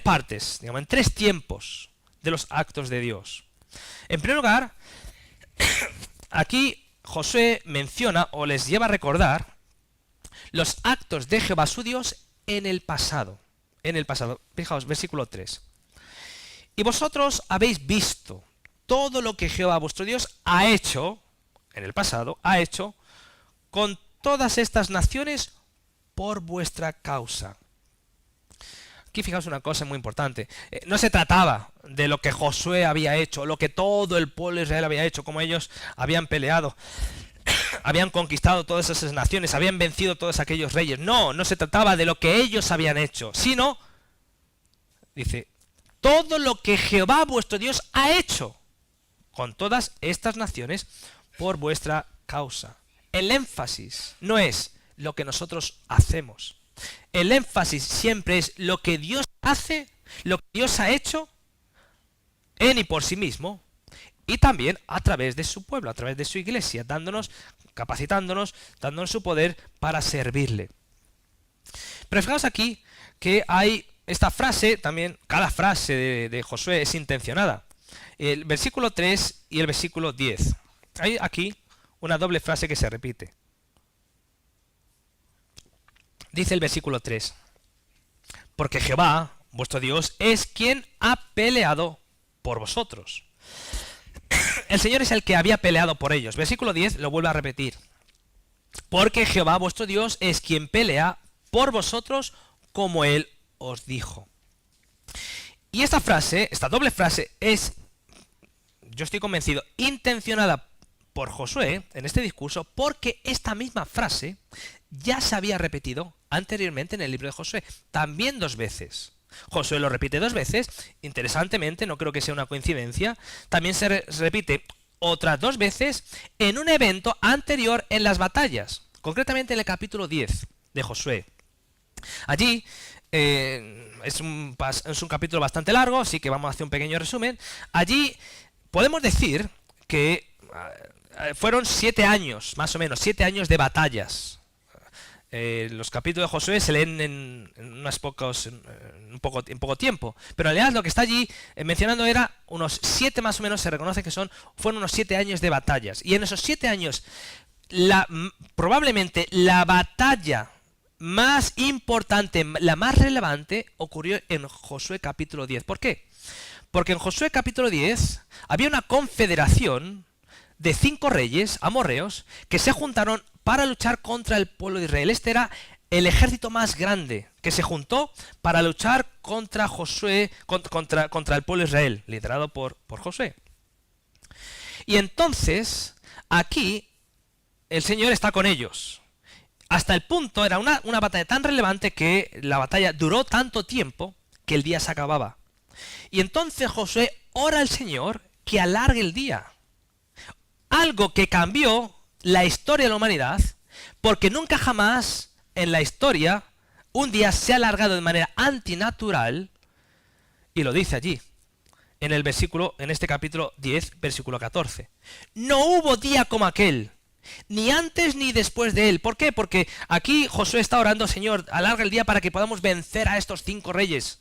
partes, digamos, en tres tiempos de los actos de Dios. En primer lugar, aquí Josué menciona o les lleva a recordar los actos de Jehová, su Dios, en el pasado. En el pasado. Fijaos, versículo 3. Y vosotros habéis visto todo lo que Jehová vuestro Dios ha hecho, en el pasado, ha hecho con todas estas naciones por vuestra causa. Aquí fijaos una cosa muy importante. No se trataba de lo que Josué había hecho, lo que todo el pueblo de Israel había hecho, como ellos habían peleado, habían conquistado todas esas naciones, habían vencido todos aquellos reyes. No, no se trataba de lo que ellos habían hecho, sino, dice, todo lo que Jehová vuestro Dios ha hecho con todas estas naciones por vuestra causa. El énfasis no es lo que nosotros hacemos. El énfasis siempre es lo que Dios hace, lo que Dios ha hecho en y por sí mismo, y también a través de su pueblo, a través de su iglesia, dándonos, capacitándonos, dándonos su poder para servirle. Pero fijaos aquí que hay esta frase, también cada frase de Josué es intencionada. El versículo 3 y el versículo 10. Hay aquí una doble frase que se repite. Dice el versículo 3, porque Jehová, vuestro Dios, es quien ha peleado por vosotros. El Señor es el que había peleado por ellos. Versículo 10 lo vuelve a repetir. Porque Jehová, vuestro Dios, es quien pelea por vosotros como Él os dijo. Y esta frase, esta doble frase es, yo estoy convencido, intencionada por Josué en este discurso, porque esta misma frase ya se había repetido anteriormente en el libro de Josué, también 2 veces. Josué lo repite 2 veces, interesantemente, no creo que sea una coincidencia, también se repite otras 2 veces en un evento anterior en las batallas, concretamente en el capítulo 10 de Josué. Allí es un capítulo bastante largo, así que vamos a hacer un pequeño resumen. Allí podemos decir que fueron 7 años, más o menos, 7 años de batallas. Los capítulos de Josué se leen en poco tiempo, pero en realidad lo que está allí mencionando era unos 7 más o menos, se reconoce que fueron unos 7 años de batallas. Y en esos 7 años, probablemente la batalla más importante, la más relevante, ocurrió en Josué capítulo 10. ¿Por qué? Porque en Josué capítulo 10 había una confederación de 5 reyes amorreos que se juntaron para luchar contra el pueblo de Israel. Este era el ejército más grande que se juntó para luchar contra Josué, contra el pueblo de Israel, liderado por Josué. Y entonces, aquí, el Señor está con ellos. Hasta el punto, era una batalla tan relevante que la batalla duró tanto tiempo que el día se acababa. Y entonces Josué ora al Señor que alargue el día. Algo que cambió la historia de la humanidad, porque nunca jamás en la historia un día se ha alargado de manera antinatural, y lo dice allí, en este capítulo 10, versículo 14. No hubo día como aquel, ni antes ni después de él. ¿Por qué? Porque aquí Josué está orando: Señor, alarga el día para que podamos vencer a estos 5 reyes.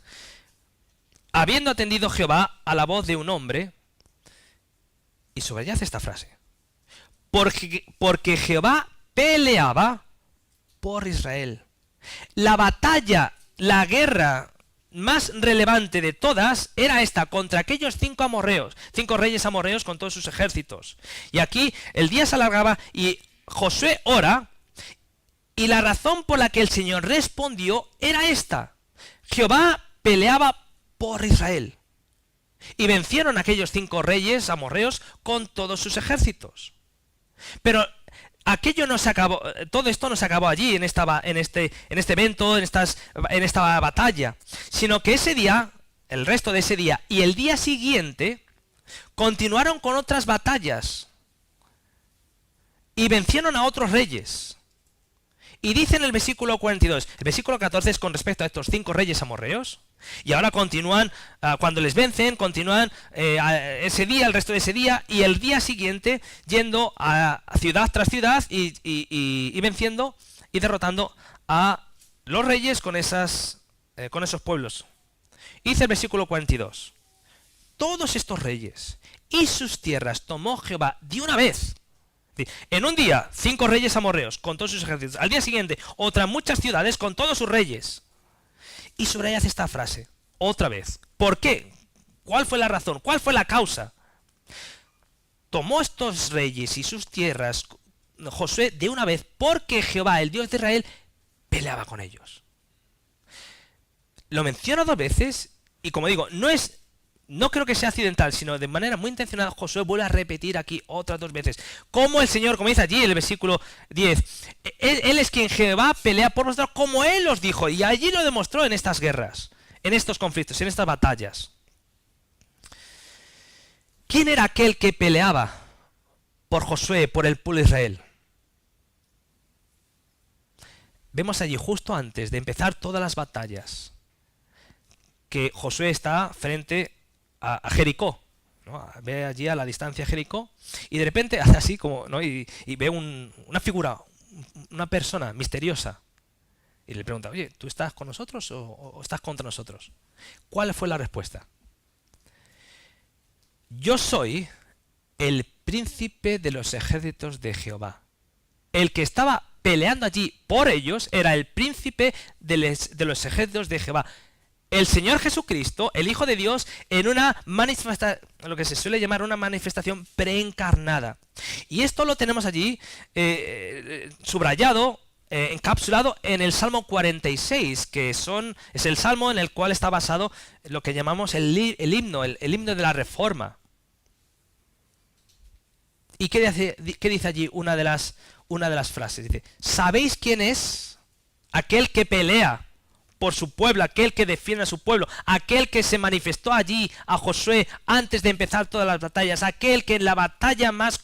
Habiendo atendido Jehová a la voz de un hombre, y subrayad esta frase, porque Jehová peleaba por Israel. La batalla, la guerra más relevante de todas era esta, contra aquellos 5 amorreos, 5 reyes amorreos con todos sus ejércitos. Y aquí el día se alargaba y Josué ora, y la razón por la que el Señor respondió era esta: Jehová peleaba por Israel. Y vencieron a aquellos 5 reyes amorreos con todos sus ejércitos. Pero aquello no se acabó, todo esto no se acabó allí, en este evento, en esta batalla, sino que ese día, el resto de ese día y el día siguiente, continuaron con otras batallas y vencieron a otros reyes. Y dice en el versículo 42, el versículo 14 es con respecto a estos 5 reyes amorreos, y ahora continúan, cuando les vencen, continúan ese día, el resto de ese día, y el día siguiente yendo a ciudad tras ciudad y venciendo y derrotando a los reyes con esos pueblos. Dice el versículo 42, todos estos reyes y sus tierras tomó Jehová de una vez. En un día, 5 reyes amorreos con todos sus ejércitos. Al día siguiente, otras muchas ciudades con todos sus reyes. Y subrayad esta frase, otra vez. ¿Por qué? ¿Cuál fue la razón? ¿Cuál fue la causa? Tomó estos reyes y sus tierras Josué de una vez porque Jehová, el Dios de Israel, peleaba con ellos. Lo menciona 2 veces y, como digo, no creo que sea accidental, sino de manera muy intencional. Josué vuelve a repetir aquí otras 2 veces. Como el Señor, como dice allí en el versículo 10, Él es quien Jehová pelea por vosotros, como Él os dijo. Y allí lo demostró en estas guerras, en estos conflictos, en estas batallas. ¿Quién era aquel que peleaba por Josué, por el pueblo de Israel? Vemos allí justo antes de empezar todas las batallas que Josué está frente a Jericó, ¿no? Ve allí a la distancia Jericó y de repente hace así como, ¿no? y ve una figura, una persona misteriosa, y le pregunta: oye, ¿tú estás con nosotros o estás contra nosotros? ¿Cuál fue la respuesta? Yo soy el príncipe de los ejércitos de Jehová. El que estaba peleando allí por ellos era el príncipe de los ejércitos de Jehová. El Señor Jesucristo, el Hijo de Dios, en una manifestación, lo que se suele llamar una manifestación preencarnada. Y esto lo tenemos allí subrayado, encapsulado en el Salmo 46, que es el salmo en el cual está basado lo que llamamos el himno de la Reforma. ¿Y qué dice allí una de las frases? Dice: ¿sabéis quién es aquel que pelea por su pueblo, aquel que defiende a su pueblo, aquel que se manifestó allí a Josué antes de empezar todas las batallas, aquel que en la batalla más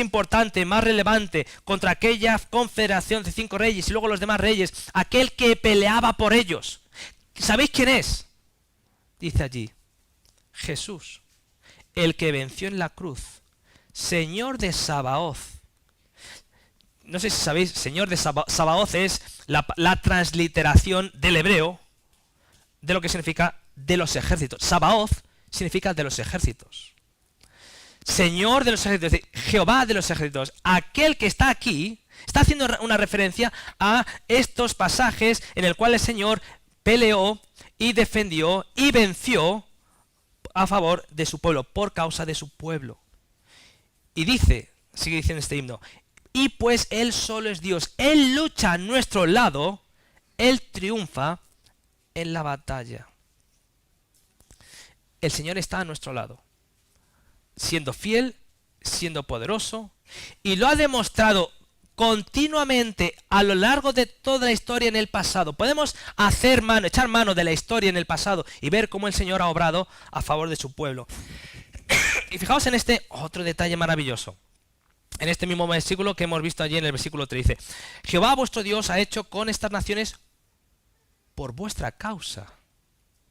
importante, más relevante, contra aquella confederación de 5 reyes y luego los demás reyes, aquel que peleaba por ellos? ¿Sabéis quién es? Dice allí: Jesús, el que venció en la cruz, Señor de Sabaoth. No sé si sabéis, Señor de Sabaoth es la transliteración del hebreo de lo que significa de los ejércitos. Sabaoth significa de los ejércitos. Señor de los ejércitos, es decir, Jehová de los ejércitos. Aquel que está aquí está haciendo una referencia a estos pasajes en el cual el Señor peleó y defendió y venció a favor de su pueblo, por causa de su pueblo. Y sigue diciendo este himno: y pues Él solo es Dios, Él lucha a nuestro lado, Él triunfa en la batalla. El Señor está a nuestro lado, siendo fiel, siendo poderoso, y lo ha demostrado continuamente a lo largo de toda la historia en el pasado. Podemos echar mano de la historia en el pasado y ver cómo el Señor ha obrado a favor de su pueblo. Y fijaos en este otro detalle maravilloso. En este mismo versículo que hemos visto allí en el versículo 13. Jehová vuestro Dios ha hecho con estas naciones por vuestra causa.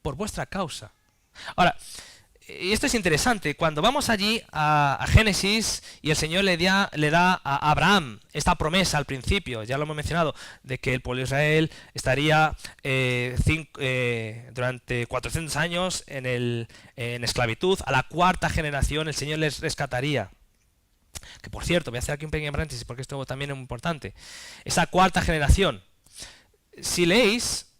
Por vuestra causa. Ahora, y esto es interesante. Cuando vamos allí a Génesis y el Señor le da a Abraham esta promesa al principio, ya lo hemos mencionado, de que el pueblo de Israel estaría durante 400 años en esclavitud. A la cuarta generación el Señor les rescataría. Que por cierto, voy a hacer aquí un pequeño paréntesis porque esto también es muy importante. Esa cuarta generación, si leéis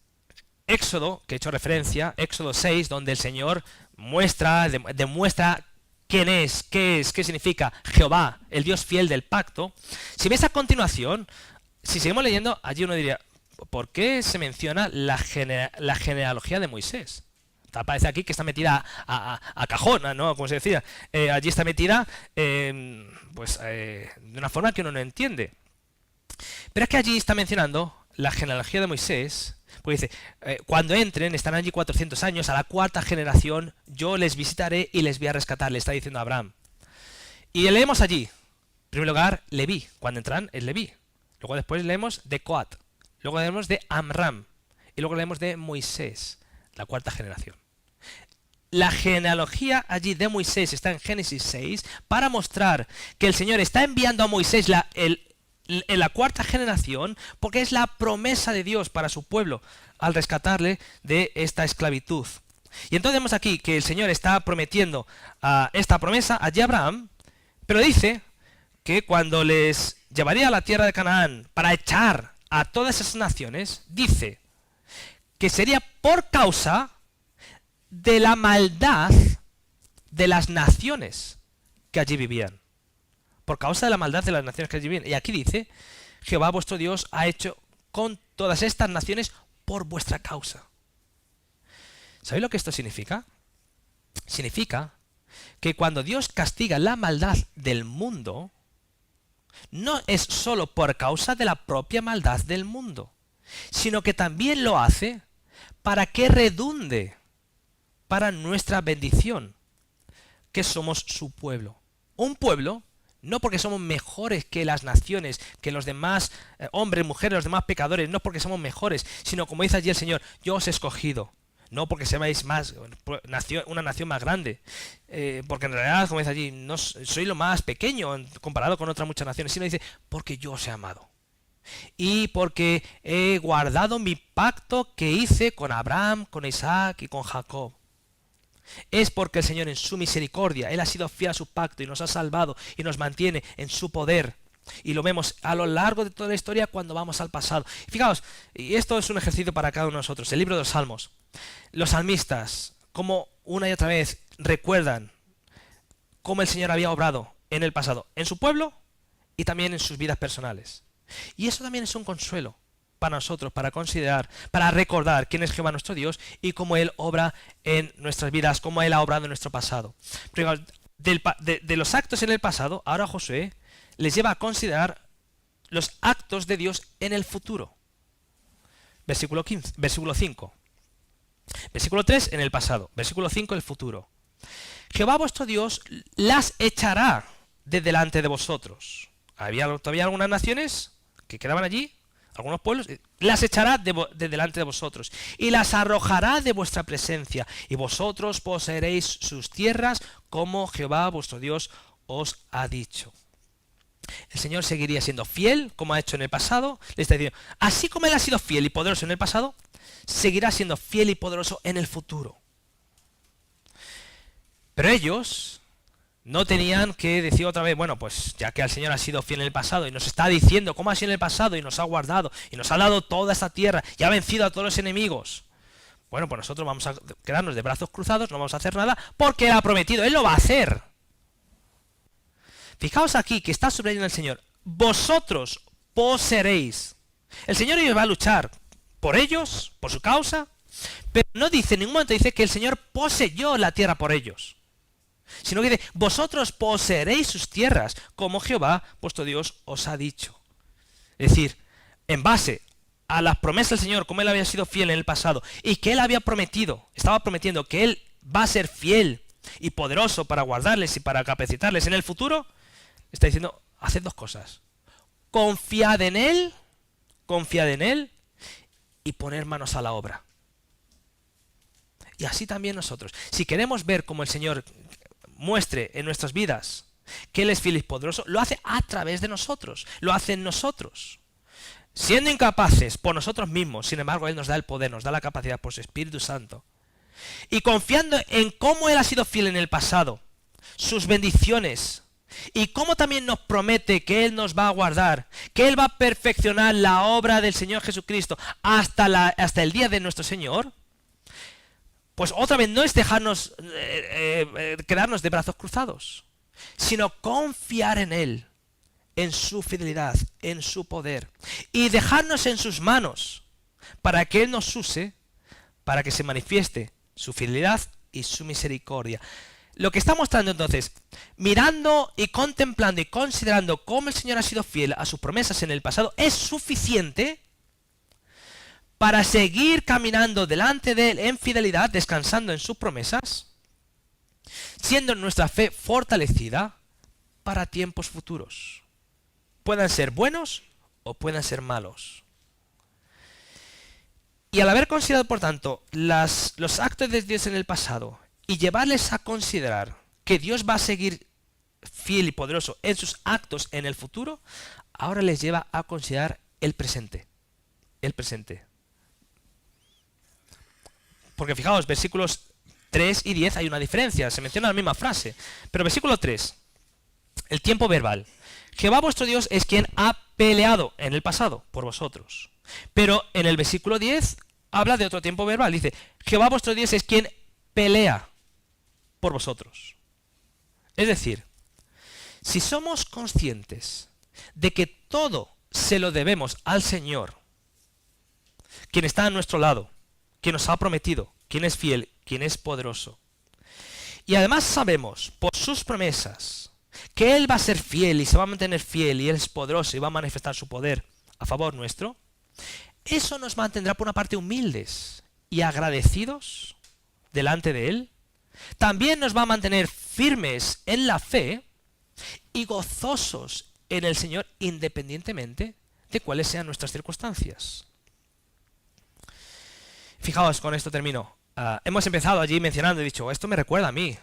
Éxodo, que he hecho referencia, Éxodo 6, donde el Señor demuestra quién es, qué significa Jehová, el Dios fiel del pacto. Si ves a continuación, si seguimos leyendo, allí uno diría, ¿por qué se menciona la genealogía de Moisés? Parece aquí que está metida a cajón, ¿no? Como se decía. Allí está metida de una forma que uno no entiende. Pero es que allí está mencionando la genealogía de Moisés. Porque dice, cuando entren, estarán allí 400 años, a la cuarta generación, yo les visitaré y les voy a rescatar, le está diciendo a Abraham. Y leemos allí, en primer lugar, Leví, cuando entran es Leví. Luego después leemos de Coat, luego leemos de Amram, y luego leemos de Moisés, la cuarta generación. La genealogía allí de Moisés está en Génesis 6 para mostrar que el Señor está enviando a Moisés en la cuarta generación, porque es la promesa de Dios para su pueblo al rescatarle de esta esclavitud. Y entonces vemos aquí que el Señor está prometiendo esta promesa allí a Abraham, pero dice que cuando les llevaría a la tierra de Canaán para echar a todas esas naciones, dice que sería por causa de la maldad de las naciones que allí vivían. Por causa de la maldad de las naciones que allí viven. Y aquí dice, Jehová vuestro Dios ha hecho con todas estas naciones por vuestra causa. ¿Sabéis lo que esto significa? Significa que cuando Dios castiga la maldad del mundo, no es solo por causa de la propia maldad del mundo, sino que también lo hace para que redunde para nuestra bendición, que somos su pueblo. Un pueblo no porque somos mejores que las naciones, que los demás hombres, mujeres, los demás pecadores, no porque somos mejores, sino como dice allí el Señor, yo os he escogido, no porque seáis una nación más grande, porque en realidad, como dice allí, no soy lo más pequeño comparado con otras muchas naciones, sino dice, porque yo os he amado. Y porque he guardado mi pacto que hice con Abraham, con Isaac y con Jacob. Es porque el Señor en su misericordia, Él ha sido fiel a su pacto y nos ha salvado y nos mantiene en su poder. Y lo vemos a lo largo de toda la historia cuando vamos al pasado. Fijaos, y esto es un ejercicio para cada uno de nosotros, el libro de los Salmos. Los salmistas, como una y otra vez recuerdan cómo el Señor había obrado en el pasado, en su pueblo y también en sus vidas personales. Y eso también es un consuelo para nosotros, para considerar, para recordar quién es Jehová nuestro Dios y cómo Él obra en nuestras vidas, cómo Él ha obrado en nuestro pasado. Pero de los actos en el pasado, ahora Josué les lleva a considerar los actos de Dios en el futuro. Versículo 5. Versículo 3 en el pasado. Versículo 5 el futuro. Jehová vuestro Dios las echará de delante de vosotros. Había todavía algunas naciones que quedaban allí, algunos pueblos, las echará de delante de vosotros y las arrojará de vuestra presencia y vosotros poseeréis sus tierras como Jehová vuestro Dios os ha dicho. El Señor seguiría siendo fiel como ha hecho en el pasado. Le está diciendo, así como Él ha sido fiel y poderoso en el pasado, seguirá siendo fiel y poderoso en el futuro. Pero ellos no tenían que decir otra vez, bueno, pues ya que el Señor ha sido fiel en el pasado y nos está diciendo cómo ha sido en el pasado y nos ha guardado y nos ha dado toda esta tierra y ha vencido a todos los enemigos, bueno, pues nosotros vamos a quedarnos de brazos cruzados, no vamos a hacer nada porque Él ha prometido, Él lo va a hacer. Fijaos aquí que está subrayando el Señor, vosotros poseeréis. El Señor va a luchar por ellos, por su causa, pero no dice en ningún momento dice que el Señor poseyó la tierra por ellos. Sino que dice, vosotros poseeréis sus tierras, como Jehová, vuestro Dios, os ha dicho. Es decir, en base a las promesas del Señor, como Él había sido fiel en el pasado, y que Él había prometido, estaba prometiendo que Él va a ser fiel y poderoso para guardarles y para capacitarles en el futuro, está diciendo, haced dos cosas. Confiad en Él y poner manos a la obra. Y así también nosotros. Si queremos ver cómo el Señor muestre en nuestras vidas que Él es fiel y poderoso, lo hace a través de nosotros, lo hace en nosotros. Siendo incapaces por nosotros mismos, sin embargo, Él nos da el poder, nos da la capacidad por su Espíritu Santo. Y confiando en cómo Él ha sido fiel en el pasado, sus bendiciones, y cómo también nos promete que Él nos va a guardar, que Él va a perfeccionar la obra del Señor Jesucristo hasta el día de nuestro Señor, pues otra vez no es dejarnos quedarnos de brazos cruzados, sino confiar en Él, en su fidelidad, en su poder, y dejarnos en sus manos para que Él nos use, para que se manifieste su fidelidad y su misericordia. Lo que está mostrando entonces, mirando y contemplando y considerando cómo el Señor ha sido fiel a sus promesas en el pasado, es suficiente para seguir caminando delante de Él en fidelidad, descansando en sus promesas, siendo nuestra fe fortalecida para tiempos futuros. Puedan ser buenos o puedan ser malos. Y al haber considerado, por tanto, los actos de Dios en el pasado y llevarles a considerar que Dios va a seguir fiel y poderoso en sus actos en el futuro, ahora les lleva a considerar el presente. El presente. Porque fijaos, versículos 3 y 10 hay una diferencia, se menciona la misma frase. Pero versículo 3, el tiempo verbal. Jehová vuestro Dios es quien ha peleado en el pasado por vosotros. Pero en el versículo 10 habla de otro tiempo verbal. Dice, Jehová vuestro Dios es quien pelea por vosotros. Es decir, si somos conscientes de que todo se lo debemos al Señor, quien está a nuestro lado, quien nos ha prometido, quien es fiel, quien es poderoso, y además sabemos por sus promesas que Él va a ser fiel y se va a mantener fiel y Él es poderoso y va a manifestar su poder a favor nuestro, eso nos mantendrá por una parte humildes y agradecidos delante de Él. También nos va a mantener firmes en la fe y gozosos en el Señor independientemente de cuáles sean nuestras circunstancias. Fijaos, con esto termino. Hemos empezado allí mencionando, he dicho, esto me recuerda a mí,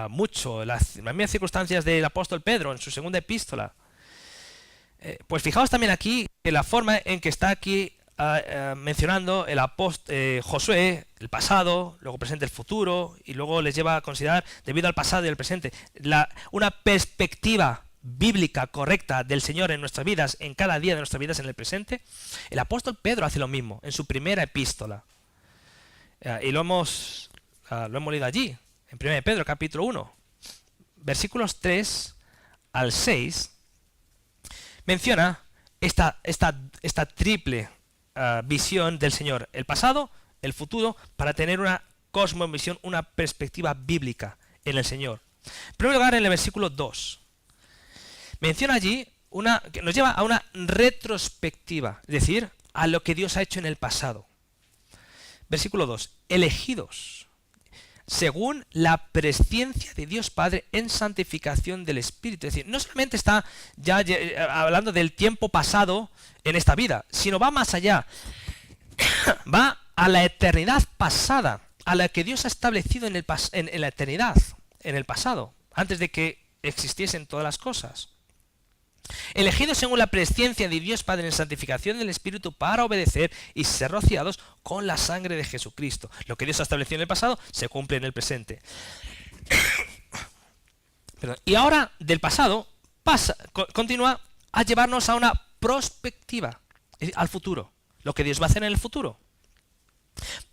mucho, las mismas circunstancias del apóstol Pedro en su segunda epístola. Pues fijaos también aquí en la forma en que está aquí mencionando el Josué, el pasado, luego presente, el futuro, y luego les lleva a considerar, debido al pasado y al presente, una perspectiva bíblica correcta del Señor en nuestras vidas, en cada día de nuestras vidas en el presente. El apóstol Pedro hace lo mismo en su primera epístola. Y lo hemos leído allí, en 1 Pedro capítulo 1, versículos 3 al 6, menciona esta triple visión del Señor, el pasado, el futuro, para tener una cosmovisión, una perspectiva bíblica en el Señor. En primer lugar, en el versículo 2, menciona allí que nos lleva a una retrospectiva, es decir, a lo que Dios ha hecho en el pasado. Versículo 2, elegidos según la presciencia de Dios Padre en santificación del Espíritu. Es decir, no solamente está ya hablando del tiempo pasado en esta vida, sino va más allá. Va a la eternidad pasada, a la que Dios ha establecido en la eternidad, en el pasado, antes de que existiesen todas las cosas. Elegidos según la presciencia de Dios Padre en santificación del Espíritu para obedecer y ser rociados con la sangre de Jesucristo. Lo que Dios ha establecido en el pasado se cumple en el presente. Y ahora del pasado continúa a llevarnos a una prospectiva, al futuro. Lo que Dios va a hacer en el futuro.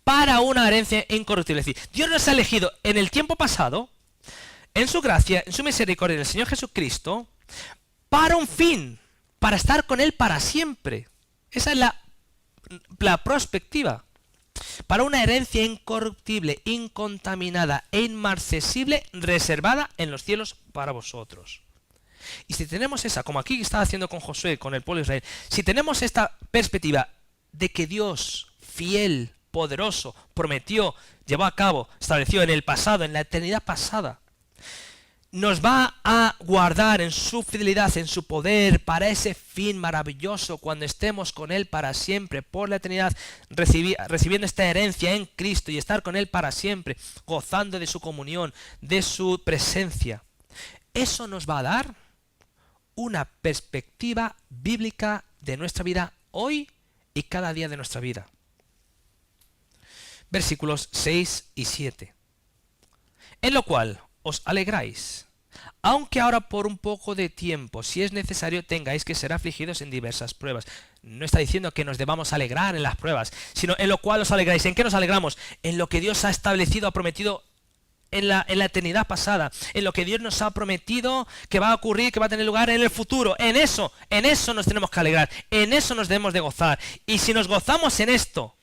Para una herencia incorruptible. Es decir, Dios nos ha elegido en el tiempo pasado, en su gracia, en su misericordia, en el Señor Jesucristo, para un fin, para estar con Él para siempre. Esa es la prospectiva. Para una herencia incorruptible, incontaminada e inmarcesible, reservada en los cielos para vosotros. Y si tenemos esa, como aquí está haciendo con Josué, con el pueblo de Israel, si tenemos esta perspectiva de que Dios, fiel, poderoso, prometió, llevó a cabo, estableció en el pasado, en la eternidad pasada, nos va a guardar en su fidelidad, en su poder, para ese fin maravilloso, cuando estemos con Él para siempre, por la eternidad, recibiendo esta herencia en Cristo y estar con Él para siempre, gozando de su comunión, de su presencia. Eso nos va a dar una perspectiva bíblica de nuestra vida hoy y cada día de nuestra vida. Versículos 6 y 7. En lo cual os alegráis, aunque ahora por un poco de tiempo, si es necesario, tengáis que ser afligidos en diversas pruebas. No está diciendo que nos debamos alegrar en las pruebas, sino en lo cual os alegráis. ¿En qué nos alegramos? En lo que Dios ha establecido, ha prometido en la eternidad pasada, en lo que Dios nos ha prometido que va a ocurrir, que va a tener lugar en el futuro. En eso nos tenemos que alegrar, en eso nos debemos de gozar. Y si nos gozamos en esto,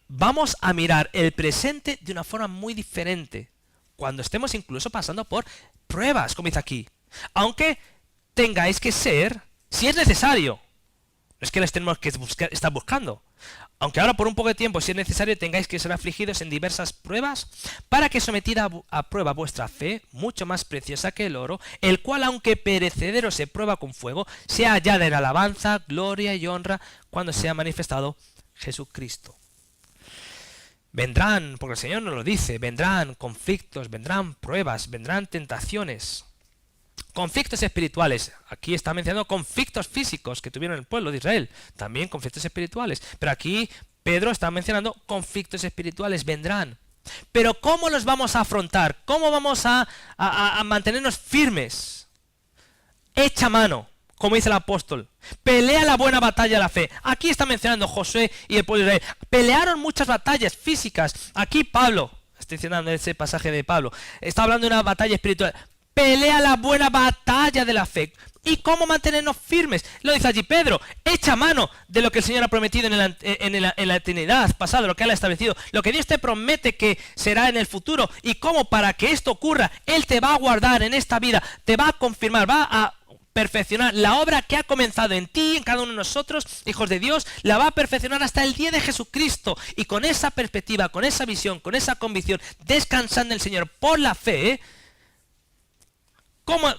vamos a mirar el presente de una forma muy diferente, cuando estemos incluso pasando por pruebas, como dice aquí. Aunque tengáis que ser, si es necesario, no es que les tenemos que estar buscando, aunque ahora por un poco de tiempo, si es necesario, tengáis que ser afligidos en diversas pruebas, para que sometida a prueba vuestra fe, mucho más preciosa que el oro, el cual aunque perecedero se prueba con fuego, sea hallada en alabanza, gloria y honra, cuando sea manifestado Jesucristo. Vendrán, porque el Señor nos lo dice, vendrán conflictos, vendrán pruebas, vendrán tentaciones, conflictos espirituales. Aquí está mencionando conflictos físicos que tuvieron el pueblo de Israel, también conflictos espirituales, pero aquí Pedro está mencionando conflictos espirituales, vendrán. Pero ¿cómo los vamos a afrontar? ¿Cómo vamos a mantenernos firmes? Echa mano, como dice el apóstol. Pelea la buena batalla de la fe. Aquí está mencionando Josué y el pueblo de Israel. Pelearon muchas batallas físicas. Aquí Pablo, estoy mencionando ese pasaje de Pablo, está hablando de una batalla espiritual. Pelea la buena batalla de la fe. ¿Y cómo mantenernos firmes? Lo dice allí Pedro. Echa mano de lo que el Señor ha prometido en la eternidad pasada, lo que Él ha establecido, lo que Dios te promete que será en el futuro. Y cómo para que esto ocurra, Él te va a guardar en esta vida, te va a confirmar, va a perfeccionar la obra que ha comenzado en ti, en cada uno de nosotros, hijos de Dios, la va a perfeccionar hasta el día de Jesucristo. Y con esa perspectiva, con esa visión, con esa convicción, descansando en el Señor por la fe,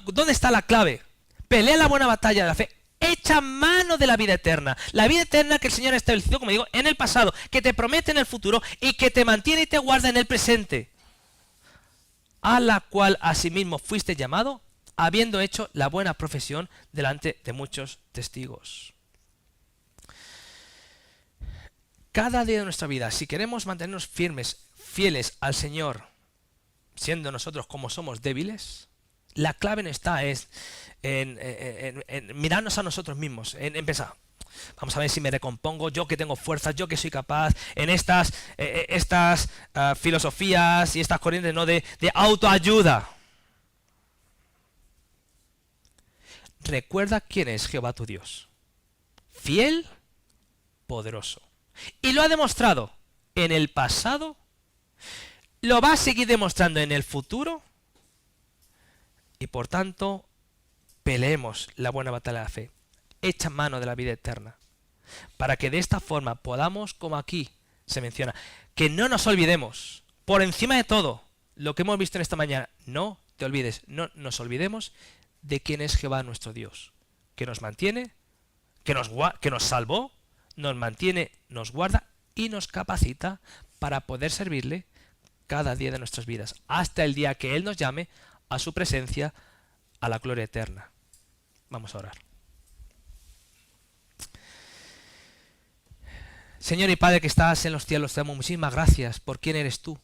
¿dónde está la clave? Pelea la buena batalla de la fe. Echa mano de la vida eterna. La vida eterna que el Señor ha establecido, como digo, en el pasado, que te promete en el futuro y que te mantiene y te guarda en el presente. A la cual asimismo fuiste llamado, habiendo hecho la buena profesión delante de muchos testigos. Cada día de nuestra vida, si queremos mantenernos firmes, fieles al Señor, siendo nosotros como somos débiles, la clave no está en mirarnos a nosotros mismos, en pensar, vamos a ver si me recompongo, yo que tengo fuerza, yo que soy capaz, en estas filosofías y estas corrientes, ¿no?, de autoayuda. Recuerda quién es Jehová tu Dios. Fiel, poderoso. Y lo ha demostrado en el pasado, lo va a seguir demostrando en el futuro, y por tanto, peleemos la buena batalla de la fe. Echa mano de la vida eterna. Para que de esta forma podamos, como aquí se menciona, que no nos olvidemos, por encima de todo, lo que hemos visto en esta mañana, no te olvides, no nos olvidemos de quién es Jehová nuestro Dios, que nos mantiene, que nos salvó, nos mantiene, nos guarda y nos capacita para poder servirle cada día de nuestras vidas, hasta el día que Él nos llame a su presencia, a la gloria eterna. Vamos a orar. Señor y Padre que estás en los cielos, te damos muchísimas gracias por quién eres tú,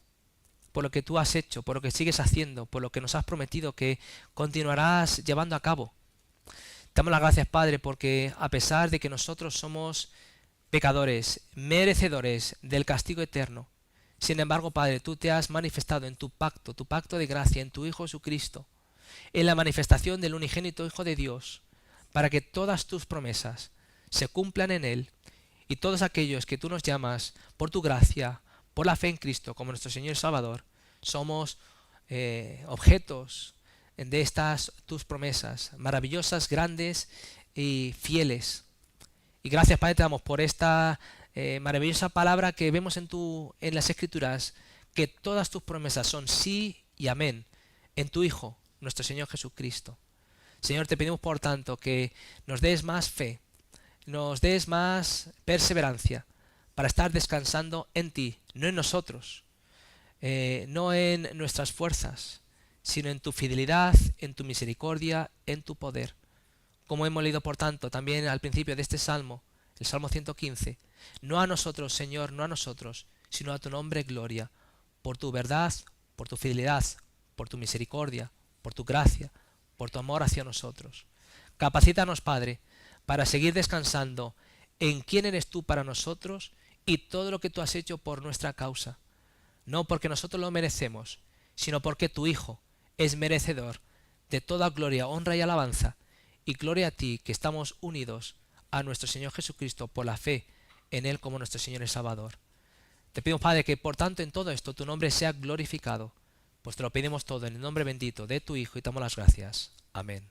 por lo que tú has hecho, por lo que sigues haciendo, por lo que nos has prometido que continuarás llevando a cabo. Te damos las gracias, Padre, porque a pesar de que nosotros somos pecadores, merecedores del castigo eterno, sin embargo, Padre, tú te has manifestado en tu pacto de gracia, en tu Hijo Jesucristo, en la manifestación del unigénito Hijo de Dios, para que todas tus promesas se cumplan en Él, y todos aquellos que tú nos llamas por tu gracia, por la fe en Cristo como nuestro Señor y Salvador, somos objetos de estas tus promesas, maravillosas, grandes y fieles. Y gracias, Padre, te damos por esta maravillosa palabra que vemos en las Escrituras, que todas tus promesas son sí y amén en tu Hijo, nuestro Señor Jesucristo. Señor, te pedimos por tanto que nos des más fe, nos des más perseverancia para estar descansando en ti, no en nosotros, no en nuestras fuerzas, sino en tu fidelidad, en tu misericordia, en tu poder. Como hemos leído, por tanto, también al principio de este salmo, el Salmo 115, no a nosotros, Señor, no a nosotros, sino a tu nombre gloria, por tu verdad, por tu fidelidad, por tu misericordia, por tu gracia, por tu amor hacia nosotros. Capacítanos, Padre, para seguir descansando en quién eres tú para nosotros y todo lo que tú has hecho por nuestra causa. No porque nosotros lo merecemos, sino porque tu Hijo es merecedor de toda gloria, honra y alabanza, y gloria a ti que estamos unidos a nuestro Señor Jesucristo por la fe en Él como nuestro Señor y Salvador. Te pido, Padre, que por tanto en todo esto tu nombre sea glorificado, pues te lo pedimos todo en el nombre bendito de tu Hijo y te damos las gracias. Amén.